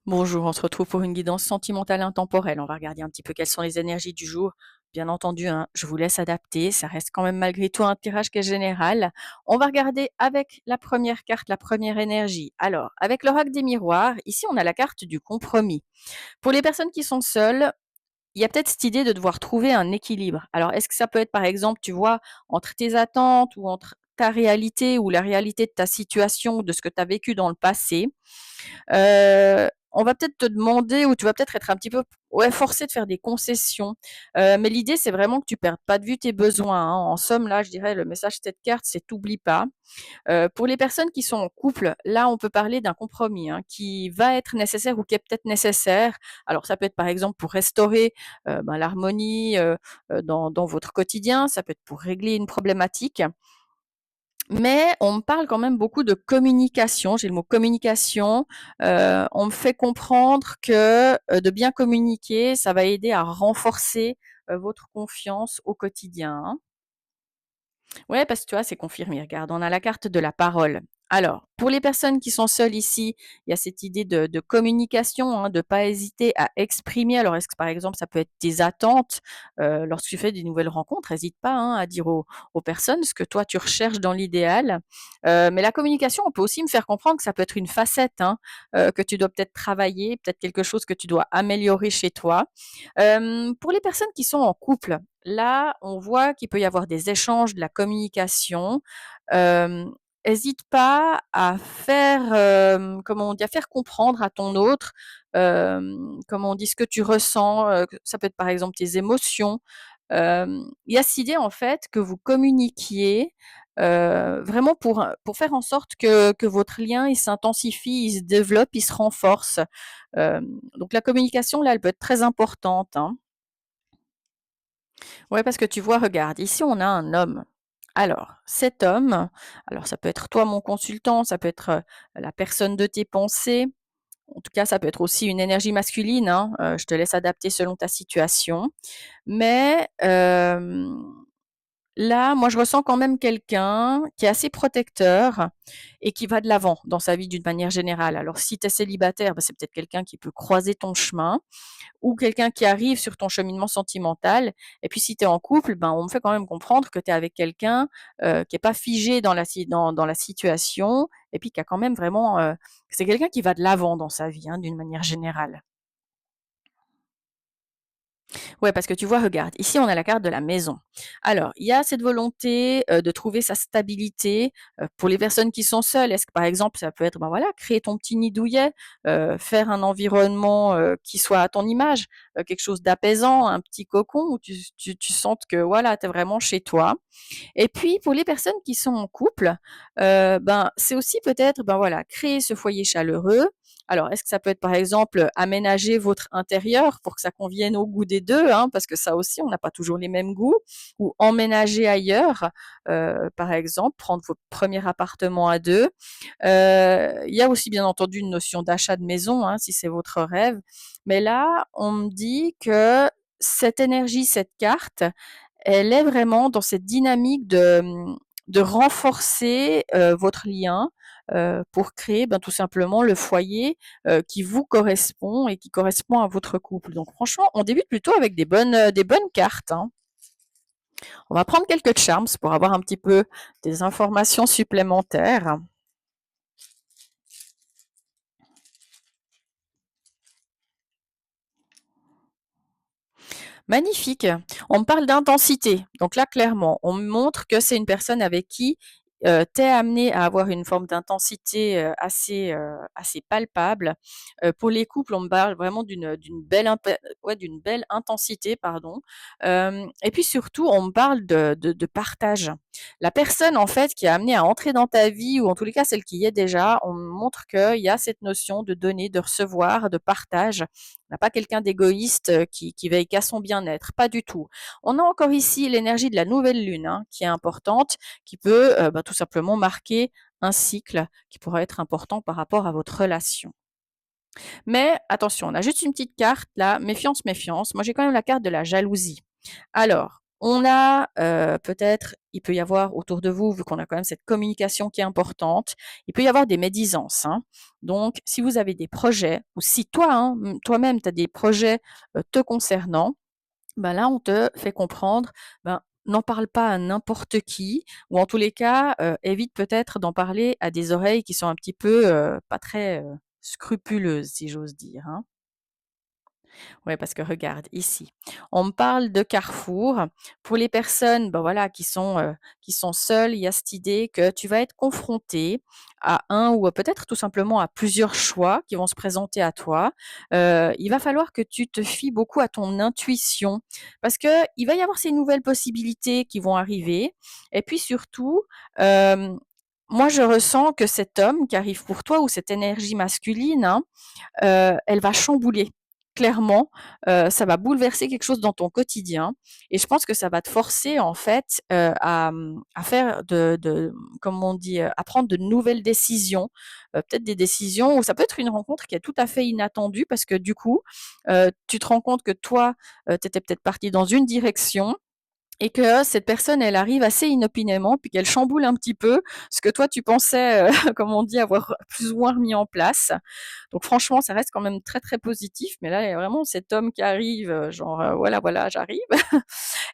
Bonjour, on se retrouve pour une guidance sentimentale intemporelle. On va regarder un petit peu quelles sont les énergies du jour. Bien entendu, hein, je vous laisse adapter. Ça reste quand même malgré tout un tirage qui est général. On va regarder avec la première carte, la première énergie. Alors, avec l'oracle des miroirs, ici on a la carte du compromis. Pour les personnes qui sont seules, il y a peut-être cette idée de devoir trouver un équilibre. Alors, est-ce que ça peut être par exemple, tu vois, entre tes attentes ou entre ta réalité ou la réalité de ta situation, de ce que tu as vécu dans le passé. On va peut-être te demander ou tu vas peut-être être un petit peu ouais, forcé de faire des concessions. Mais l'idée, c'est vraiment que tu perdes pas de vue tes besoins, hein. En somme, là, je dirais, le message de cette carte, c'est t'oublie pas. Pour les personnes qui sont en couple, là, on peut parler d'un compromis, hein, qui va être nécessaire ou qui est peut-être nécessaire. Alors, ça peut être par exemple pour restaurer l'harmonie dans votre quotidien, ça peut être pour régler une problématique. Mais on me parle quand même beaucoup de communication. J'ai le mot communication. On me fait comprendre que de bien communiquer, ça va aider à renforcer votre confiance au quotidien, hein. Ouais, parce que tu vois, c'est confirmé. Regarde, on a la carte de la parole. Alors, pour les personnes qui sont seules ici, il y a cette idée de communication, hein, de pas hésiter à exprimer. Alors, est-ce que par exemple, ça peut être tes attentes lorsque tu fais des nouvelles rencontres? N'hésite pas, hein, à dire aux personnes ce que toi tu recherches dans l'idéal. Mais la communication, on peut aussi me faire comprendre que ça peut être une facette, hein, que tu dois peut-être travailler, peut-être quelque chose que tu dois améliorer chez toi. Pour les personnes qui sont en couple, là, on voit qu'il peut y avoir des échanges, de la communication. Hem, hésite pas à faire, comment on dit? À faire comprendre à ton autre, comment on dit? Ce que tu ressens, que ça peut être par exemple tes émotions. Il y a cette idée en fait que vous communiquiez, vraiment pour faire en sorte que votre lien, il s'intensifie, il se développe, il se renforce. Donc la communication là, elle peut être très importante, hein. Ouais, parce que tu vois, regarde, ici on a un homme. Alors, cet homme, alors ça peut être toi mon consultant, ça peut être la personne de tes pensées, en tout cas ça peut être aussi une énergie masculine, hein, je te laisse adapter selon ta situation. Mais là, moi, je ressens quand même quelqu'un qui est assez protecteur et qui va de l'avant dans sa vie d'une manière générale. Alors, si tu es célibataire, bah, c'est peut-être quelqu'un qui peut croiser ton chemin ou quelqu'un qui arrive sur ton cheminement sentimental. Et puis, si tu es en couple, ben, on me fait quand même comprendre que tu es avec quelqu'un qui n'est pas figé dans la situation et puis qui a quand même vraiment. C'est quelqu'un qui va de l'avant dans sa vie, hein, d'une manière générale. Ouais, parce que tu vois, regarde, ici, on a la carte de la maison. Alors, il y a cette volonté de trouver sa stabilité pour les personnes qui sont seules. Est-ce que, par exemple, ça peut être, ben voilà, créer ton petit nid douillet, faire un environnement qui soit à ton image, quelque chose d'apaisant, un petit cocon où tu sentes que voilà, tu es vraiment chez toi. Et puis pour les personnes qui sont en couple, ben, c'est aussi peut-être, ben, voilà, créer ce foyer chaleureux. Alors, est-ce que ça peut être, par exemple, aménager votre intérieur pour que ça convienne au goût des 2, hein, parce que ça aussi, on n'a pas toujours les mêmes goûts, ou emménager ailleurs, par exemple, prendre votre premier appartement à 2. Il y a aussi, bien entendu, une notion d'achat de maison, hein, si c'est votre rêve. Mais là, on me dit que cette énergie, cette carte, elle est vraiment dans cette dynamique de renforcer votre lien pour créer ben, tout simplement le foyer qui vous correspond et qui correspond à votre couple. Donc franchement, on débute plutôt avec des bonnes cartes, hein. On va prendre quelques charms pour avoir un petit peu des informations supplémentaires. Magnifique. On me parle d'intensité. Donc là, clairement, on me montre que c'est une personne avec qui tu es amené à avoir une forme d'intensité assez palpable. Pour les couples, on me parle vraiment d'une belle intensité, pardon. Et puis surtout, on me parle de partage. La personne, en fait, qui est amenée à entrer dans ta vie, ou en tous les cas celle qui y est déjà, on me montre qu'il y a cette notion de donner, de recevoir, de partage. On n'a pas quelqu'un d'égoïste qui veille qu'à son bien-être, pas du tout. On a encore ici l'énergie de la nouvelle lune, hein, qui est importante, qui peut bah, tout simplement marquer un cycle qui pourrait être important par rapport à votre relation. Mais attention, on a juste une petite carte là, méfiance, méfiance. Moi j'ai quand même la carte de la jalousie. Alors, On a, peut-être il peut y avoir autour de vous, vu qu'on a quand même cette communication qui est importante, il peut y avoir des médisances, hein. Donc si vous avez des projets ou si toi, hein, toi-même tu as des projets, te concernant, ben là, on te fait comprendre, ben, n'en parle pas à n'importe qui ou en tous les cas, évite peut-être d'en parler à des oreilles qui sont un petit peu, pas très, scrupuleuses, si j'ose dire, hein. Ouais, parce que regarde, ici, on me parle de carrefour. Pour les personnes, ben voilà, qui sont seules, il y a cette idée que tu vas être confronté à un ou peut-être tout simplement à plusieurs choix qui vont se présenter à toi. Il va falloir que tu te fies beaucoup à ton intuition parce que il va y avoir ces nouvelles possibilités qui vont arriver et puis surtout, moi je ressens que cet homme qui arrive pour toi ou cette énergie masculine, hein, elle va chambouler. Clairement, ça va bouleverser quelque chose dans ton quotidien et je pense que ça va te forcer en fait, à faire comme on dit, à prendre de nouvelles décisions, peut-être des décisions ou ça peut être une rencontre qui est tout à fait inattendue parce que du coup, tu te rends compte que toi, tu étais peut-être parti dans une direction et que cette personne, elle arrive assez inopinément, puis qu'elle chamboule un petit peu ce que toi tu pensais, comme on dit, avoir plus ou moins remis en place. Donc franchement, ça reste quand même très très positif. Mais là, il y a vraiment cet homme qui arrive, genre voilà, voilà, j'arrive.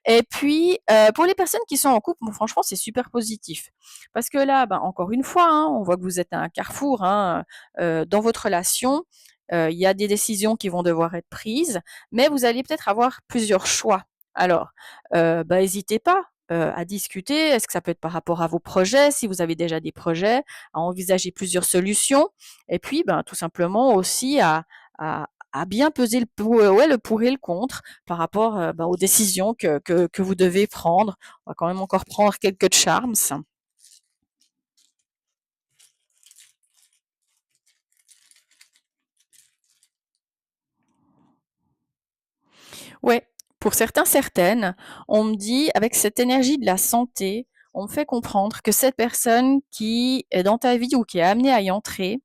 Et puis pour les personnes qui sont en couple, bon, franchement, c'est super positif. Parce que là, ben, encore une fois, hein, on voit que vous êtes à un carrefour hein, dans votre relation. Il y a des décisions qui vont devoir être prises, mais vous allez peut-être avoir plusieurs choix. Alors, bah, n'hésitez pas à discuter. Est-ce que ça peut être par rapport à vos projets, si vous avez déjà des projets, à envisager plusieurs solutions, et puis ben, tout simplement aussi à bien peser ouais, le pour et le contre par rapport ben, aux décisions que vous devez prendre. On va quand même encore prendre quelques charms. Ouais, pour certains, certaines, on me dit avec cette énergie de la santé, on me fait comprendre que cette personne qui est dans ta vie ou qui est amenée à y entrer,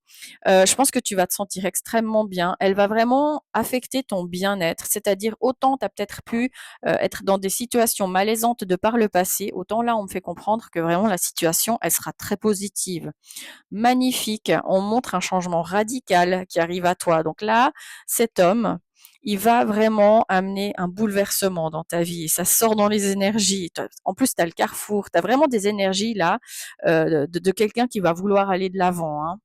je pense que tu vas te sentir extrêmement bien. Elle va vraiment affecter ton bien-être, c'est-à-dire autant tu as peut-être pu être dans des situations malaisantes de par le passé, autant là on me fait comprendre que vraiment la situation, elle sera très positive. Magnifique, on montre un changement radical qui arrive à toi. Donc là, cet homme, il va vraiment amener un bouleversement dans ta vie. Ça sort dans les énergies. En plus, tu as le carrefour. Tu as vraiment des énergies là de quelqu'un qui va vouloir aller de l'avant, hein.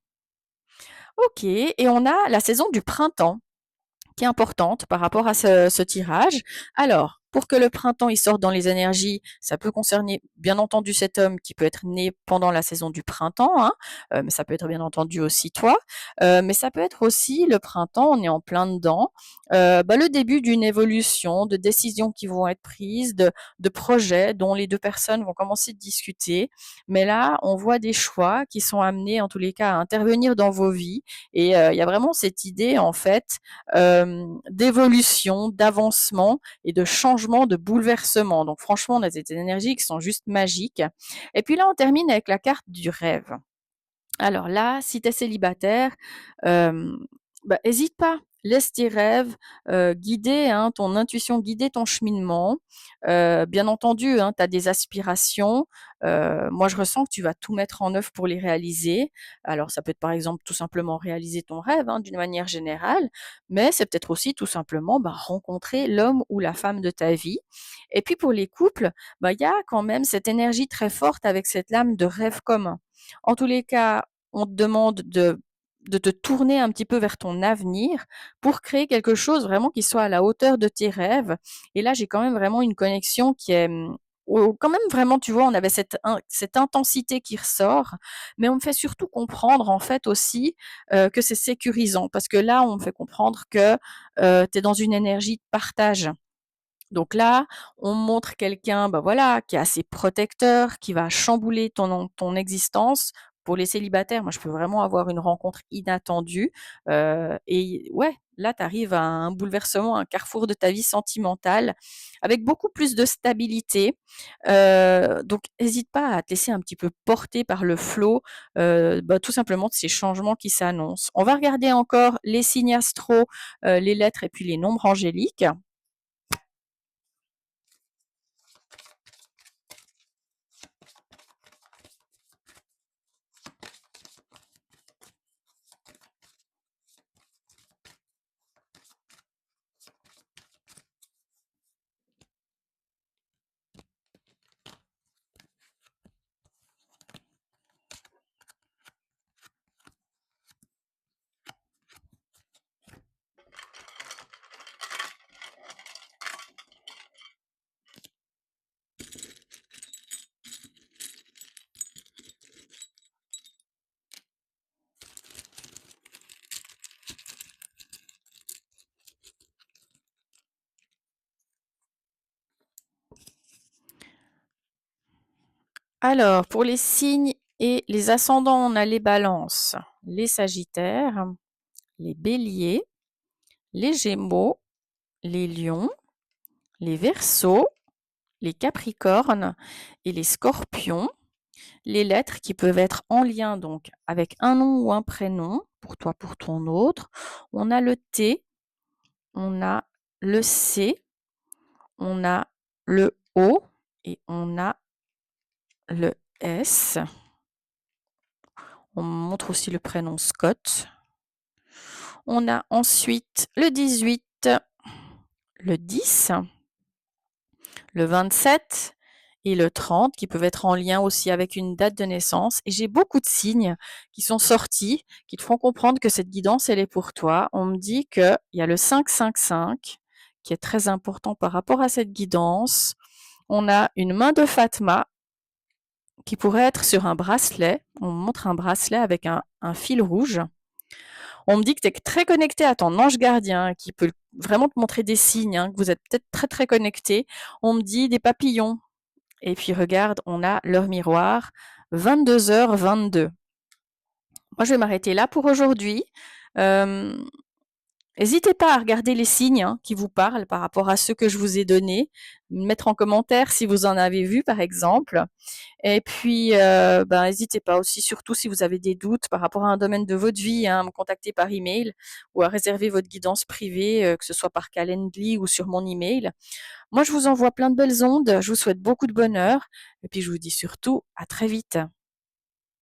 Ok, et on a la saison du printemps qui est importante par rapport à ce tirage. Alors, pour que le printemps il sorte dans les énergies, ça peut concerner bien entendu cet homme qui peut être né pendant la saison du printemps, hein, mais ça peut être bien entendu aussi toi, mais ça peut être aussi le printemps, on est en plein dedans, bah, le début d'une évolution, de décisions qui vont être prises, de projets dont les deux personnes vont commencer de discuter. Mais là, on voit des choix qui sont amenés en tous les cas à intervenir dans vos vies et il y a vraiment cette idée en fait d'évolution, d'avancement et de changement, de bouleversement. Donc franchement, on a des énergies qui sont juste magiques. Et puis là, on termine avec la carte du rêve. Alors là, si tu es célibataire, hem, bah, hésite pas, laisse tes rêves, guider, hein, ton intuition, guider ton cheminement. Bien entendu, hein, tu as des aspirations, moi je ressens que tu vas tout mettre en œuvre pour les réaliser. Alors ça peut être par exemple tout simplement réaliser ton rêve, hein, d'une manière générale, mais c'est peut-être aussi tout simplement, bah, rencontrer l'homme ou la femme de ta vie. Et puis pour les couples, bah, il y a quand même cette énergie très forte avec cette lame de rêve commun. En tous les cas, on te demande de te tourner un petit peu vers ton avenir pour créer quelque chose vraiment qui soit à la hauteur de tes rêves. Et là, j'ai quand même vraiment une connexion qui est quand même vraiment, tu vois, on avait cette intensité qui ressort, mais on me fait surtout comprendre en fait aussi que c'est sécurisant parce que là, on me fait comprendre que tu es dans une énergie de partage. Donc là, on montre quelqu'un, bah voilà, qui est assez protecteur, qui va chambouler ton existence. Pour les célibataires, moi, je peux vraiment avoir une rencontre inattendue. Et ouais, là, tu arrives à un bouleversement, un carrefour de ta vie sentimentale, avec beaucoup plus de stabilité. Donc, n'hésite pas à te laisser un petit peu porter par le flot, bah, tout simplement de ces changements qui s'annoncent. On va regarder encore les signes astro, les lettres et puis les nombres angéliques. Alors, pour les signes et les ascendants, on a les balances, les sagittaires, les béliers, les gémeaux, les lions, les verseaux, les capricornes et les scorpions. Les lettres qui peuvent être en lien donc avec un nom ou un prénom, pour toi, pour ton autre. On a le T, on a le C, on a le O et on a le S. On montre aussi le prénom Scott. On a ensuite le 18, le 10, le 27 et le 30 qui peuvent être en lien aussi avec une date de naissance. Et j'ai beaucoup de signes qui sont sortis, qui te font comprendre que cette guidance, elle est pour toi. On me dit qu'il y a le 555 qui est très important par rapport à cette guidance. On a une main de Fatma qui pourrait être sur un bracelet. On me montre un bracelet avec un fil rouge. On me dit que tu es très connecté à ton ange gardien qui peut vraiment te montrer des signes, que vous êtes peut-être très très connecté. On me dit des papillons. Et puis regarde, on a l'heure miroir, 22h22. Moi, je vais m'arrêter là pour aujourd'hui. N'hésitez pas à regarder les signes qui vous parlent par rapport à ceux que je vous ai donnés, mettre en commentaire si vous en avez vu par exemple. Et puis, n'hésitez pas aussi, surtout si vous avez des doutes par rapport à un domaine de votre vie, à me contacter par email ou à réserver votre guidance privée, que ce soit par Calendly ou sur mon email. Moi, je vous envoie plein de belles ondes, je vous souhaite beaucoup de bonheur et puis je vous dis surtout à très vite.